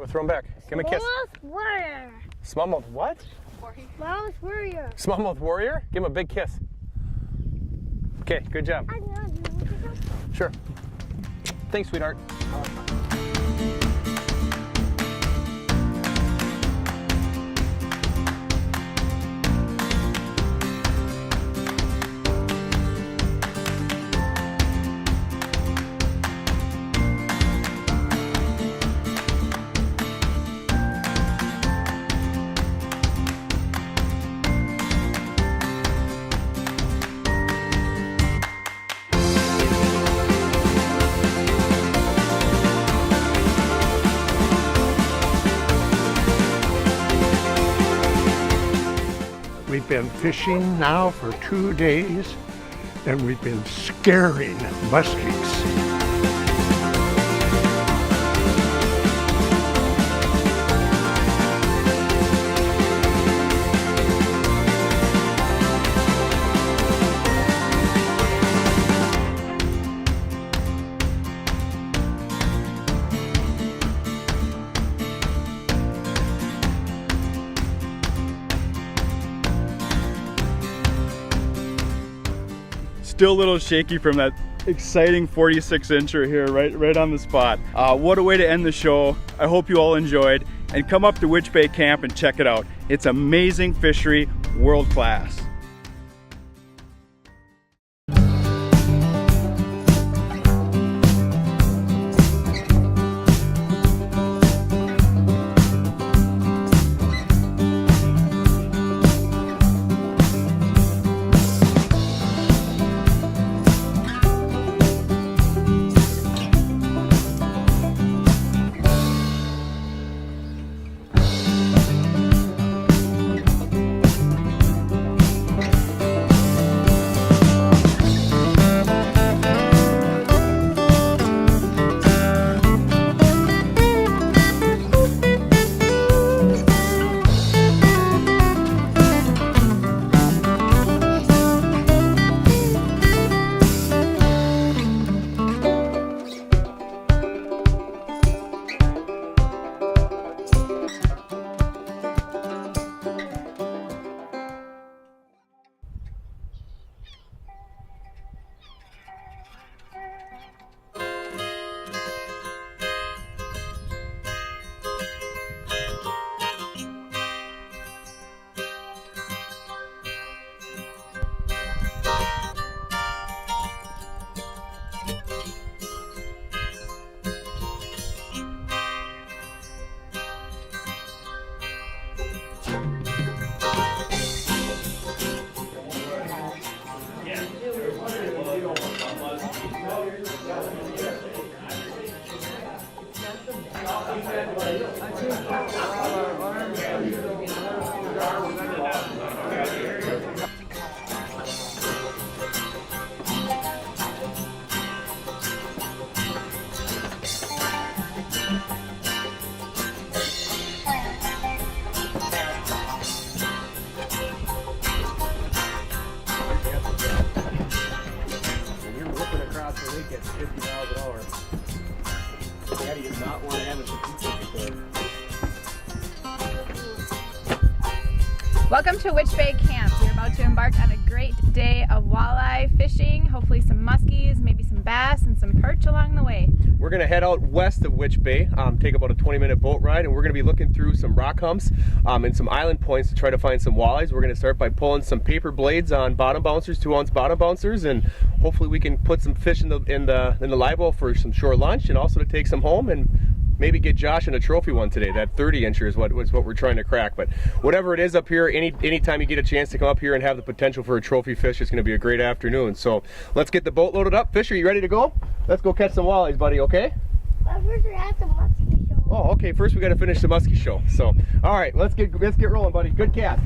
We'll throw him back. Give him a kiss. Smallmouth warrior. Smallmouth what? Smallmouth warrior. Smallmouth warrior? Give him a big kiss. Okay, good job. Sure. Thanks, sweetheart. We've been fishing now for 2 days, and we've been scaring muskies. Still a little shaky from that exciting 46-incher here, right on the spot. What a way to end the show. I hope you all enjoyed, and come up to Witch Bay Camp and check it out. It's amazing fishery, world class. At 50 miles an hour. Daddy does not want to have it for. Welcome to Witch Bay Camp. We're about to embark on a great day of walleye fishing, hopefully some muskies, maybe some bass, and some perch along the way. We're going to head out west of Witch Bay, take about a 20-minute boat ride, and we're going to be looking through some rock humps and some island points to try to find some walleyes. We're going to start by pulling some paper blades on bottom bouncers, 2-ounce bottom bouncers, and hopefully we can put some fish in the live well for some shore lunch, and also to take some home and maybe get Josh in a trophy one today. That 30-incher is what we're trying to crack. But whatever it is up here, anytime you get a chance to come up here and have the potential for a trophy fish, it's going to be a great afternoon. So let's get the boat loaded up. Fish, are you ready to go? Let's go catch some walleyes, buddy, okay? But first we have the muskie show. Oh, okay. First we got to finish the muskie show. So, all right, let's get rolling, buddy. Good cast.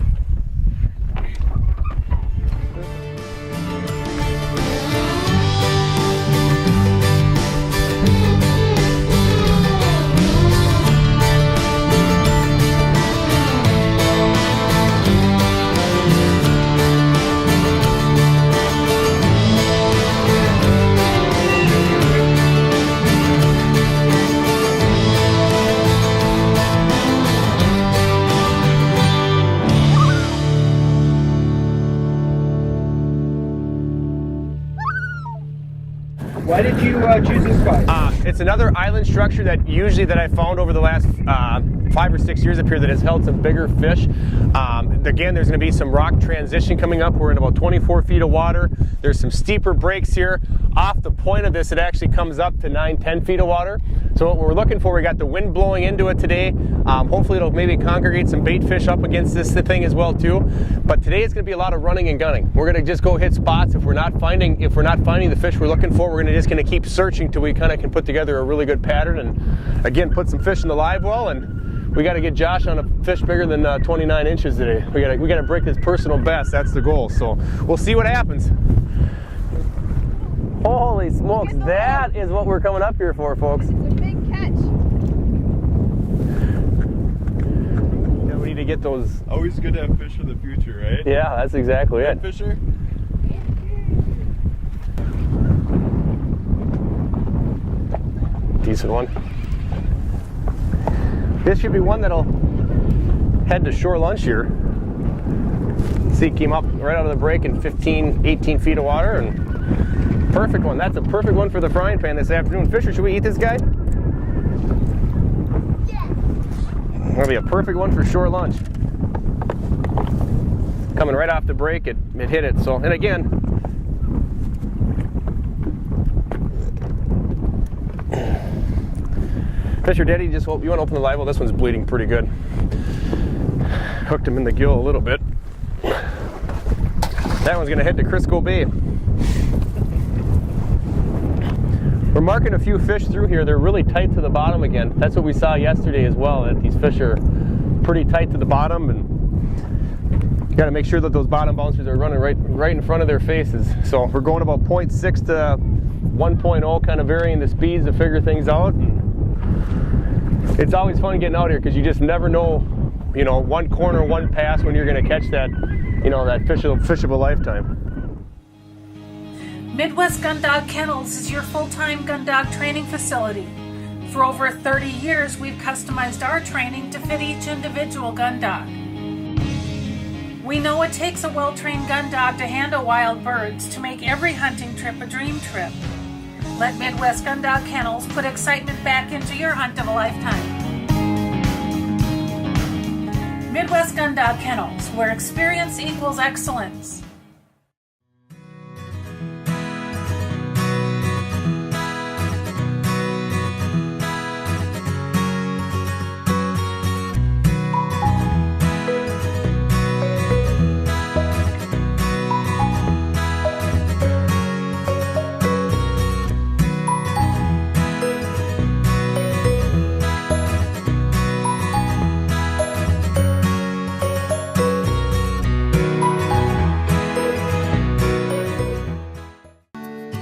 Why did you choose this spot? It's another island structure that I found over the last 5 or 6 years up here that has held some bigger fish. Again, there's going to be some rock transition coming up. We're in about 24 feet of water. There's some steeper breaks here. Off the point of this, it actually comes up to 9-10 feet of water. So what we're looking for, we got the wind blowing into it today. Hopefully it'll maybe congregate some bait fish up against this thing as well too. But today it's going to be a lot of running and gunning. We're going to just go hit spots. If we're not finding the fish we're looking for, we're just going to keep searching till we kind of can put together a really good pattern and again put some fish in the live well. And we got to get Josh on a fish bigger than 29 inches today. We got to break his personal best. That's the goal. So we'll see what happens. Holy smokes, that is what we're coming up here for, folks. It's a big catch. Yeah, we need to get those. Always good to have fish for the future, right? Yeah, that's exactly it. Fisher? Decent one. This should be one that'll head to shore lunch here. See, came up right out of the break in 15, 18 feet of water, and perfect one. That's a perfect one for the frying pan this afternoon. Fisher, should we eat this guy? Yeah. That'll be a perfect one for shore lunch. Coming right off the break, it hit it. So, and again, Fisher, Daddy, you want to open the live well? This one's bleeding pretty good. Hooked him in the gill a little bit. That one's going to head to Crisco Bay. We're marking a few fish through here. They're really tight to the bottom again. That's what we saw yesterday as well, that these fish are pretty tight to the bottom, and you got to make sure that those bottom bouncers are running right in front of their faces. So we're going about 0.6 to 1.0, kind of varying the speeds to figure things out. And it's always fun getting out here because you just never know, one corner, one pass when you're going to catch that, that fish of a lifetime. Midwest Gun Dog Kennels is your full-time gun dog training facility. For over 30 years, we've customized our training to fit each individual gun dog. We know it takes a well-trained gun dog to handle wild birds to make every hunting trip a dream trip. Let Midwest Gun Dog Kennels put excitement back into your hunt of a lifetime. Midwest Gun Dog Kennels, where experience equals excellence.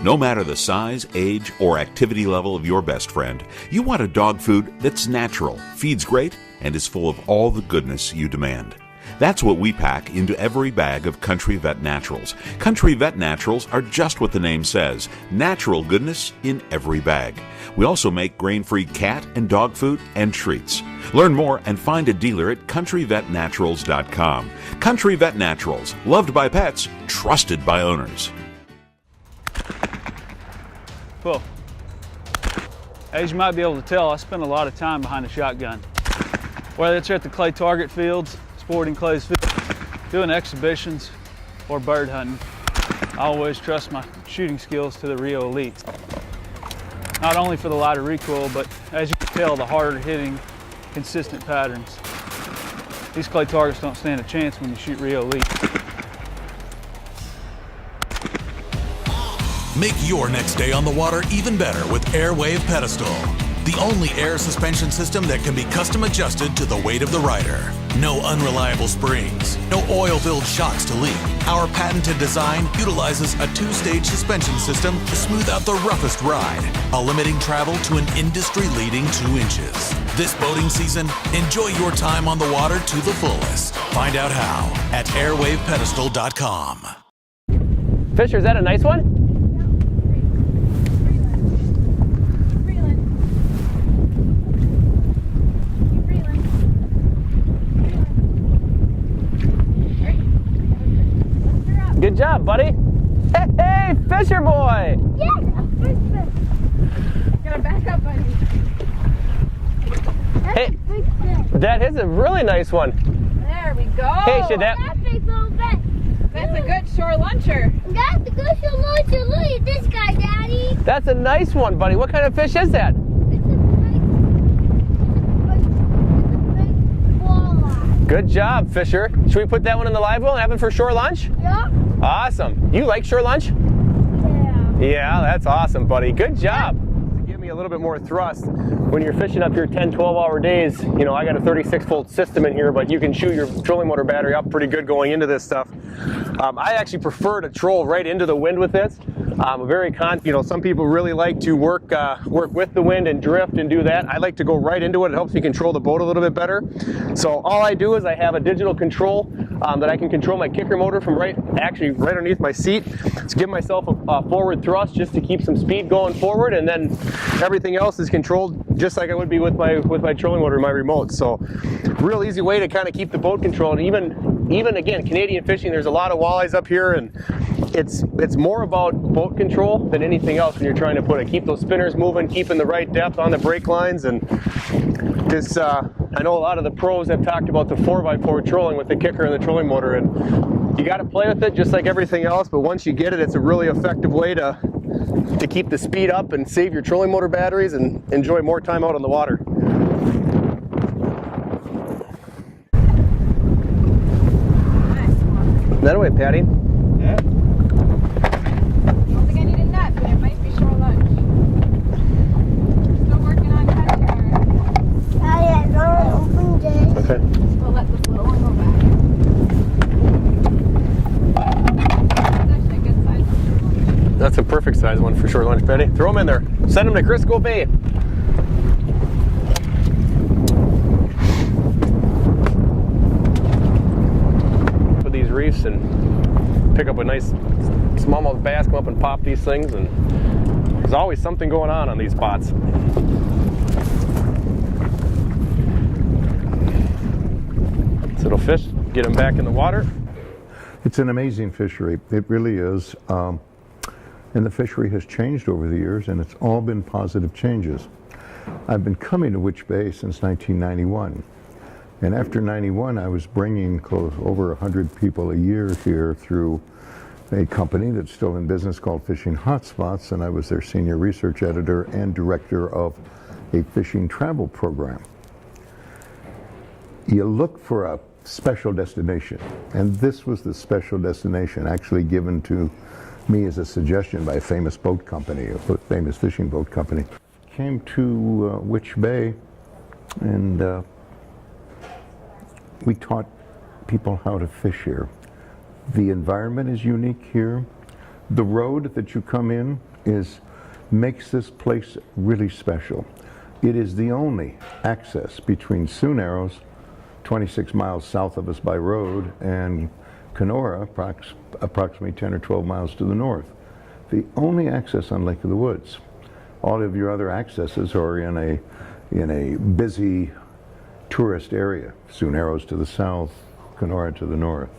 No matter the size, age, or activity level of your best friend, you want a dog food that's natural, feeds great, and is full of all the goodness you demand. That's what we pack into every bag of Country Vet Naturals. Country Vet Naturals are just what the name says, natural goodness in every bag. We also make grain-free cat and dog food and treats. Learn more and find a dealer at countryvetnaturals.com. Country Vet Naturals, loved by pets, trusted by owners. Well, as you might be able to tell, I spend a lot of time behind a shotgun. Whether it's at the clay target fields, sporting clays fields, doing exhibitions, or bird hunting, I always trust my shooting skills to the Rio Elites. Not only for the lighter recoil, but as you can tell, the harder hitting, consistent patterns. These clay targets don't stand a chance when you shoot Rio Elite. Make your next day on the water even better with Airwave Pedestal, the only air suspension system that can be custom adjusted to the weight of the rider. No unreliable springs, no oil-filled shocks to leak. Our patented design utilizes a two-stage suspension system to smooth out the roughest ride, while limiting travel to an industry-leading 2 inches. This boating season, enjoy your time on the water to the fullest. Find out how at airwavepedestal.com. Fisher, is that a nice one? Good job, buddy. Hey, Fisher boy. Yes, a fish. gotta back up, buddy. Hey, that is a really nice one. There we go. Hey, should that... That big little bit. That's a good shore luncher. That's the good shore luncher. Look at this guy, Daddy. That's a nice one, buddy. What kind of fish is that? It's a big walleye. Good job, Fisher. Should we put that one in the live well and have it for shore lunch? Yeah. Awesome. You like shore lunch? Yeah. Yeah, that's awesome, buddy. Good job. To give me a little bit more thrust, when you're fishing up here 10, 12-hour days, you know, I got a 36-volt system in here, but you can shoot your trolling motor battery up pretty good going into this stuff. I actually prefer to troll right into the wind with this. You know, some people really like to work with the wind and drift and do that. I like to go right into it. It helps me control the boat a little bit better. So all I do is I have a digital control that I can control my kicker motor from right underneath my seat. To give myself a forward thrust just to keep some speed going forward, and then everything else is controlled just like I would be with my trolling motor and my remote. So real easy way to kind of keep the boat controlled. Even again, Canadian fishing, there's a lot of walleyes up here, and it's more about boat control than anything else when you're trying to keep those spinners moving, keeping the right depth on the brake lines. And this, I know a lot of the pros have talked about the 4x4 trolling with the kicker and the trolling motor, and you got to play with it just like everything else, but once you get it, it's a really effective way to keep the speed up and save your trolling motor batteries and enjoy more time out on the water. That way, Patty. I don't think I need a nut, but it might be shore lunch. Still working on catching our... I had no open day. Okay. We'll let this little one go back. That's actually a good size for shore lunch. That's a perfect size one for shore lunch, Patty. Throw them in there. Send them to Crisco Bay. With these reefs and pick up a nice smallmouth bass, come up and pop these things, and there's always something going on these spots. So it'll fish, get them back in the water. It's an amazing fishery. It really is. And the fishery has changed over the years, and it's all been positive changes. I've been coming to Witch Bay since 1991. And after 91, I was bringing over 100 people a year here through a company that's still in business called Fishing Hotspots, and I was their senior research editor and director of a fishing travel program. You look for a special destination, and this was the special destination actually given to me as a suggestion by a famous boat company, a famous fishing boat company. Came to Witch Bay, and we taught people how to fish here. The environment is unique here. The road that you come in makes this place really special. It is the only access between Sioux Narrows, 26 miles south of us by road, and Kenora, approximately 10 or 12 miles to the north. The only access on Lake of the Woods. All of your other accesses are in a busy tourist area. Sioux Narrows to the south, Kenora to the north.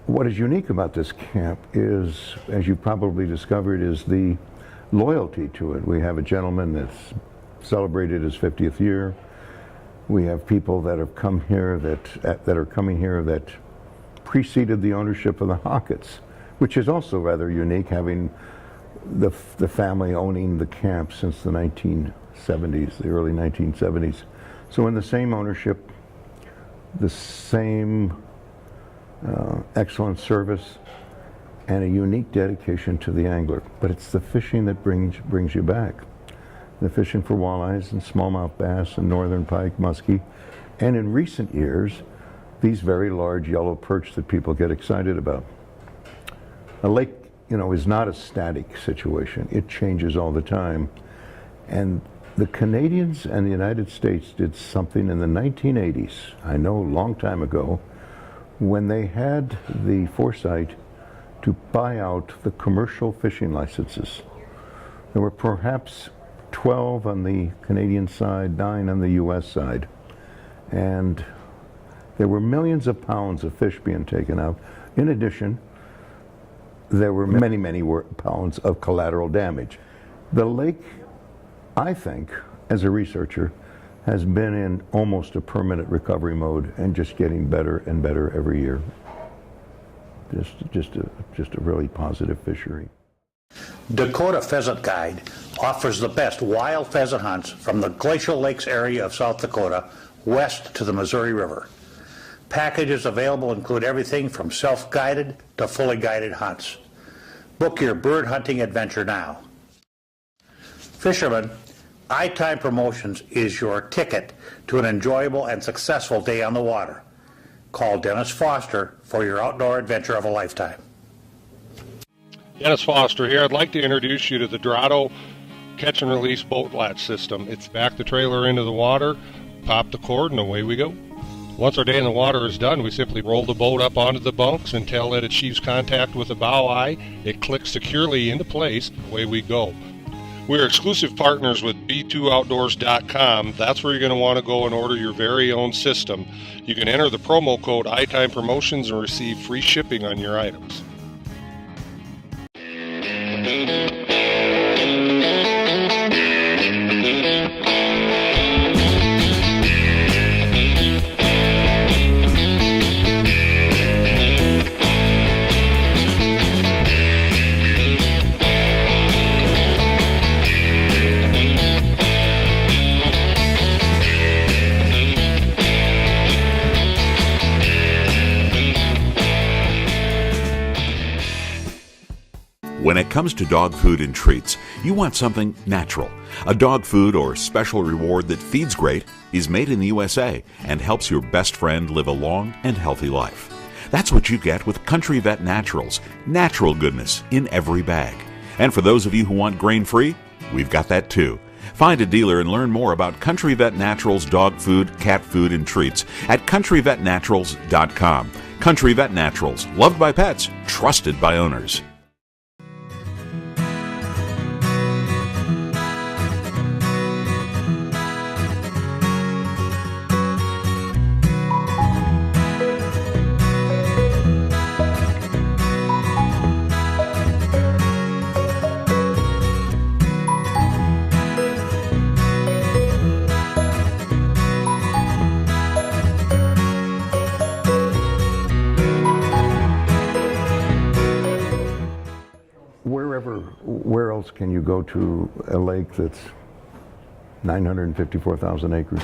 What is unique about this camp is, as you probably discovered, is the loyalty to it. We have a gentleman that's celebrated his 50th year. We have people that have come here that are coming here that preceded the ownership of the Hockett's, which is also rather unique, having the family owning the camp since the 1970s, the early 1970s. So in the same ownership, the same excellent service, and a unique dedication to the angler. But it's the fishing that brings you back. The fishing for walleyes and smallmouth bass and northern pike, muskie, and in recent years, these very large yellow perch that people get excited about. A lake, is not a static situation. It changes all the time. And the Canadians and the United States did something in the 1980s, I know a long time ago, when they had the foresight to buy out the commercial fishing licenses. There were perhaps 12 on the Canadian side, 9 on the US side. And there were millions of pounds of fish being taken out. In addition, there were many, many pounds of collateral damage. The lake, I think, as a researcher, has been in almost a permanent recovery mode and just getting better and better every year. Just a really positive fishery. Dakota Pheasant Guide offers the best wild pheasant hunts from the Glacial Lakes area of South Dakota west to the Missouri River. Packages available include everything from self-guided to fully guided hunts. Book your bird hunting adventure now. Fishermen, iTime Promotions is your ticket to an enjoyable and successful day on the water. Call Dennis Foster for your outdoor adventure of a lifetime. Dennis Foster here. I'd like to introduce you to the Dorado catch and release boat latch system. It's back the trailer into the water, pop the cord, and away we go. Once our day in the water is done, we simply roll the boat up onto the bunks until it achieves contact with the bow eye. It clicks securely into place, away we go. We're exclusive partners with b2outdoors.com. That's where you're going to want to go and order your very own system. You can enter the promo code iTime Promotions and receive free shipping on your items. When it comes to dog food and treats, you want something natural. A dog food or special reward that feeds great, is made in the USA, and helps your best friend live a long and healthy life. That's what you get with Country Vet Naturals, natural goodness in every bag. And for those of you who want grain-free, we've got that too. Find a dealer and learn more about Country Vet Naturals dog food, cat food, and treats at countryvetnaturals.com. Country Vet Naturals, loved by pets, trusted by owners. Where else can you go to a lake that's 954,000 acres,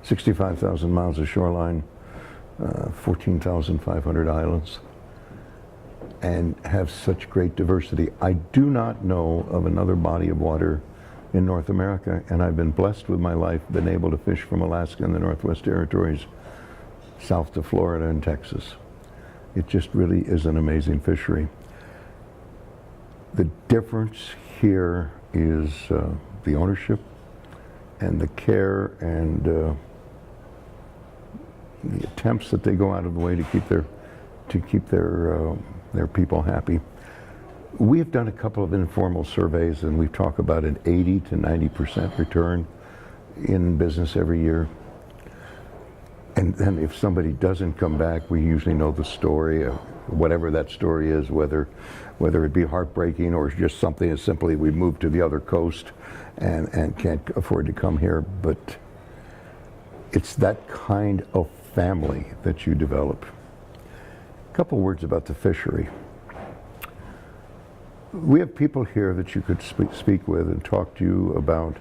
65,000 miles of shoreline, 14,500 islands, and have such great diversity? I do not know of another body of water in North America, and I've been blessed with my life, been able to fish from Alaska and the Northwest Territories, south to Florida and Texas. It just really is an amazing fishery. The difference here is the ownership and the care and the attempts that they go out of the way to keep their people happy. We've done a couple of informal surveys, and we've talked about an 80 to 90% return in business every year. And then if somebody doesn't come back, we usually know the story, whatever that story is, whether it be heartbreaking or just something as simply we moved to the other coast and can't afford to come here. But it's that kind of family that you develop. A couple words about the fishery. We have people here that you could speak with and talk to you about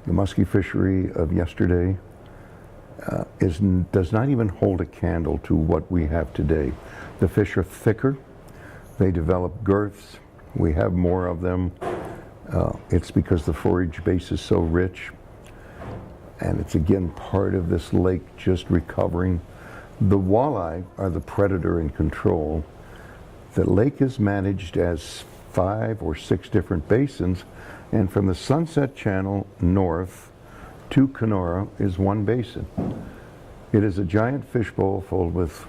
the muskie fishery of yesterday. Does not even hold a candle to what we have today. The fish are thicker, they develop girths, we have more of them. It's because the forage base is so rich, and it's again part of this lake just recovering. The walleye are the predator in control. The lake is managed as 5 or 6 different basins, and from the Sunset Channel north to Kenora is one basin. It is a giant fishbowl filled with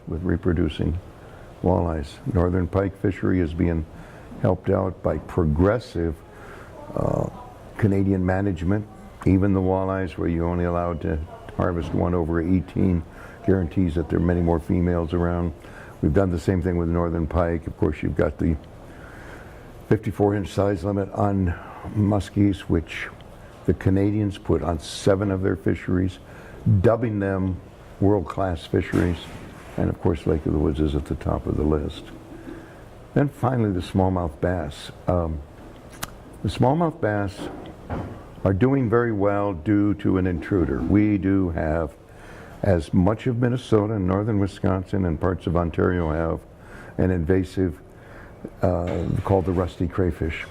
reproducing walleyes. Northern pike fishery is being helped out by progressive Canadian management. Even the walleyes, where you're only allowed to harvest one over 18, guarantees that there are many more females around. We've done the same thing with northern pike. Of course, you've got the 54-inch size limit on muskies, which the Canadians put on 7 of their fisheries, dubbing them world-class fisheries. And of course, Lake of the Woods is at the top of the list. Then finally, the smallmouth bass. The smallmouth bass are doing very well due to an intruder. We do have, as much of Minnesota and northern Wisconsin and parts of Ontario have, an invasive called the rusty crayfish.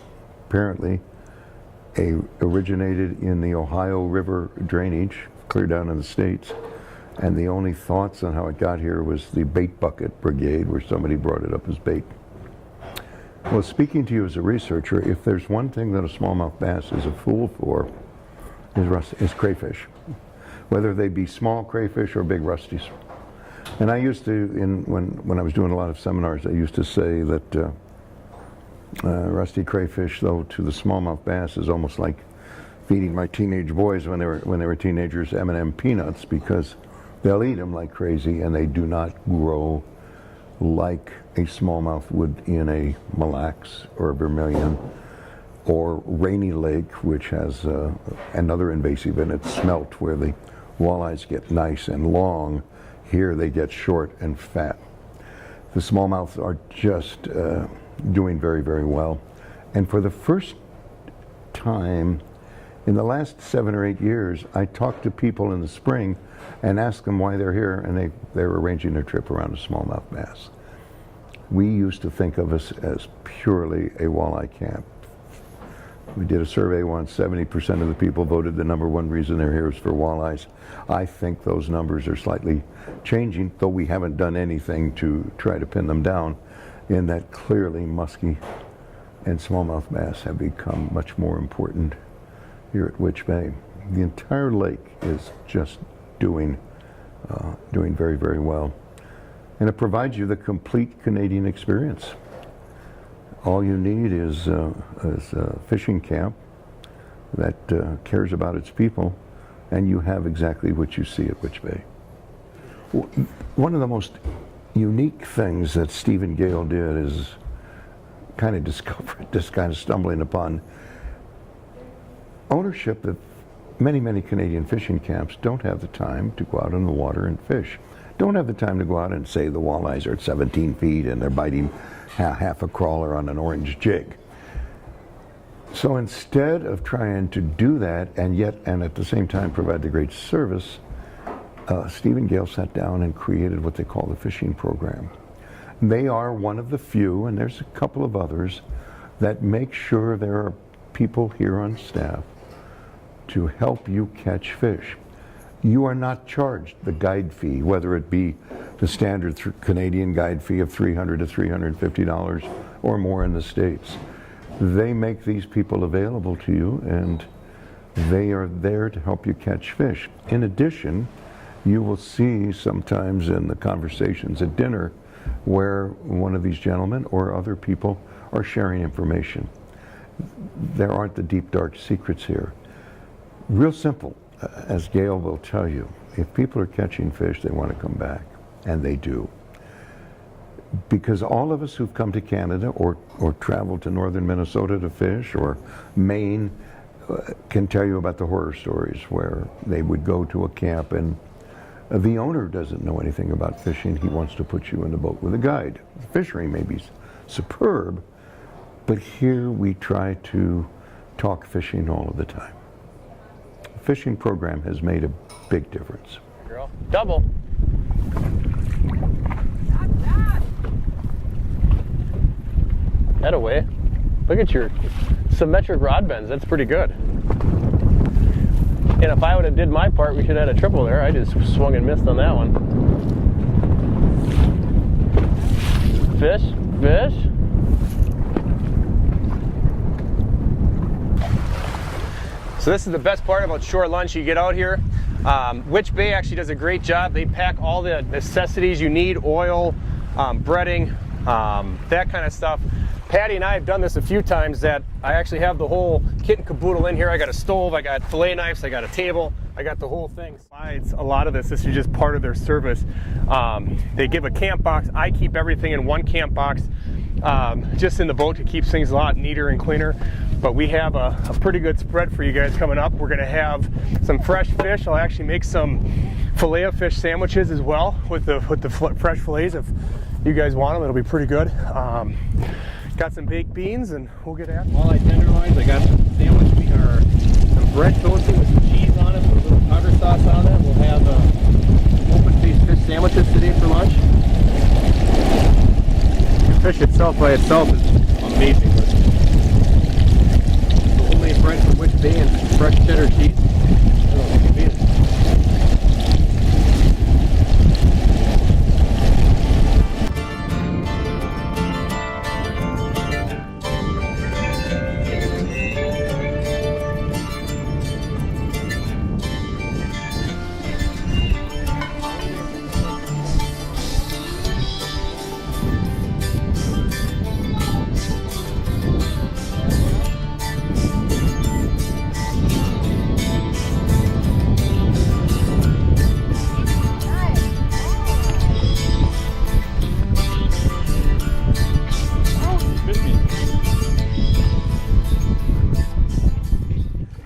Apparently, originated in the Ohio River drainage, clear down in the States, and the only thoughts on how it got here was the bait bucket brigade, where somebody brought it up as bait. Well, speaking to you as a researcher, if there's one thing that a smallmouth bass is a fool for, is crayfish, whether they be small crayfish or big rusties. And I used to, when I was doing a lot of seminars, I used to say that rusty crayfish, though, to the smallmouth bass is almost like feeding my teenage boys when they were teenagers M&M peanuts, because they'll eat them like crazy and they do not grow like a smallmouth would in a Mille Lacs or a Vermilion or Rainy Lake, which has another invasive in it, smelt, where the walleyes get nice and long. Here they get short and fat. The smallmouths are just doing very, very well. And for the first time in the last 7 or 8 years, I talked to people in the spring and asked them why they're here, and they're arranging their trip around a smallmouth bass. We used to think of us as purely a walleye camp. We did a survey once, 70% of the people voted the #1 reason they're here is for walleyes. I think those numbers are slightly changing, though we haven't done anything to try to pin them down, in that clearly muskie and smallmouth bass have become much more important here at Witch Bay. The entire lake is just doing very, very well. And it provides you the complete Canadian experience. All you need is a fishing camp that cares about its people, and you have exactly what you see at Witch Bay. One of the most unique things that Stephen Gale did is kind of discovered, just kind of stumbling upon ownership that many, many Canadian fishing camps don't have the time to go out in the water and fish. Don't have the time to go out and say the walleyes are at 17 feet and they're biting half a crawler on an orange jig. So instead of trying to do that and at the same time provide the great service, Stephen Gale sat down and created what they call the fishing program. They are one of the few, and there's a couple of others, that make sure there are people here on staff to help you catch fish. You are not charged the guide fee, whether it be the standard Canadian guide fee of $300 to $350 or more in the States. They make these people available to you, and they are there to help you catch fish. In addition, you will see sometimes in the conversations at dinner where one of these gentlemen or other people are sharing information. There aren't the deep, dark secrets here. Real simple. As Gail will tell you, if people are catching fish, they want to come back, and they do. Because all of us who've come to Canada or traveled to northern Minnesota to fish, or Maine, can tell you about the horror stories where they would go to a camp and the owner doesn't know anything about fishing. He wants to put you in the boat with a guide. The fishery may be superb, but here we try to talk fishing all of the time. Fishing program has made a big difference. Girl. Double. That away. Look at your symmetric rod bends. That's pretty good. And if I would have did my part, we should have had a triple there. I just swung and missed on that one. Fish, fish. So this is the best part about short lunch. You get out here. Witch Bay actually does a great job. They pack all the necessities you need, oil, breading, that kind of stuff. Patty and I have done this a few times, that I actually have the whole kit and caboodle in here. I got a stove, I got fillet knives, I got a table, I got the whole thing. Besides a lot of this is just part of their service. They give a camp box. I keep everything in one camp box. just in the boat to keep things a lot neater and cleaner. But we have a pretty good spread for you guys coming up. We're gonna have some fresh fish. I'll actually make some fillet of fish sandwiches as well with the fresh fillets. If you guys want them, it'll be pretty good. Got some baked beans, and we'll get at it. Walleye tenderloins. I got some sandwich meat or some bread toasting with some cheese on it, with a little tartar sauce on it. We'll have open-faced fish sandwiches today for lunch. The fish itself by itself is amazing. But the homemade bread from Witch Bay and fresh cheddar cheese. Oh, it's amazing.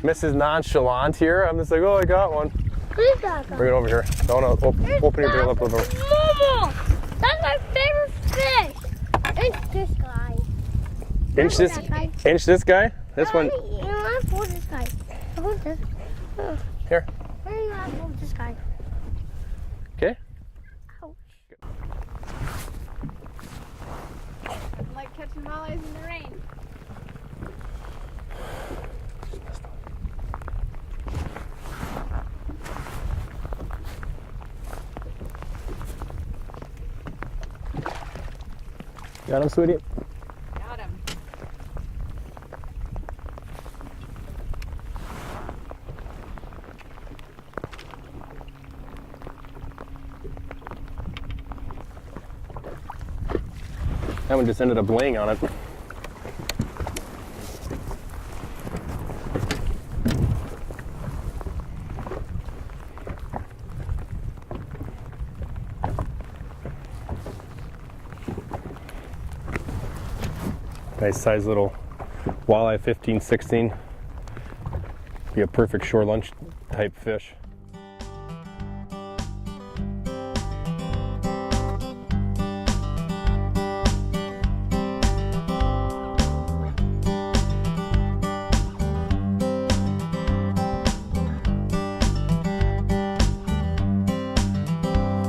Mrs. Nonchalant here. I'm just like, oh, I got one. Who's that guy? Bring it over here. Don't open your bill up a little. Momo! That's my favorite fish. It's this guy. Inch this guy? This one. You want to hold this guy. Hold this. Here. Where do you want to hold this guy? Okay. Ouch. Like catching walleyes in the rain. Got him, sweetie? Got him. That one just ended up laying on it. Nice size little walleye, 15, 16. Be a perfect shore lunch type fish.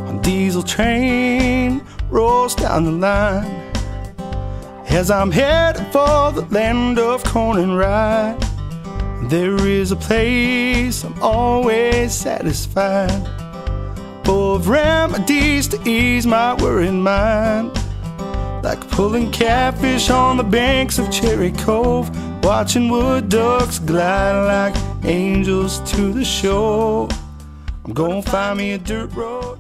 A diesel train rolls down the line as I'm headed for the land of corn and rye. There is a place I'm always satisfied, full of remedies to ease my worried mind, like pulling catfish on the banks of Cherry Cove, watching wood ducks glide like angels to the shore. I'm gonna find me a dirt road.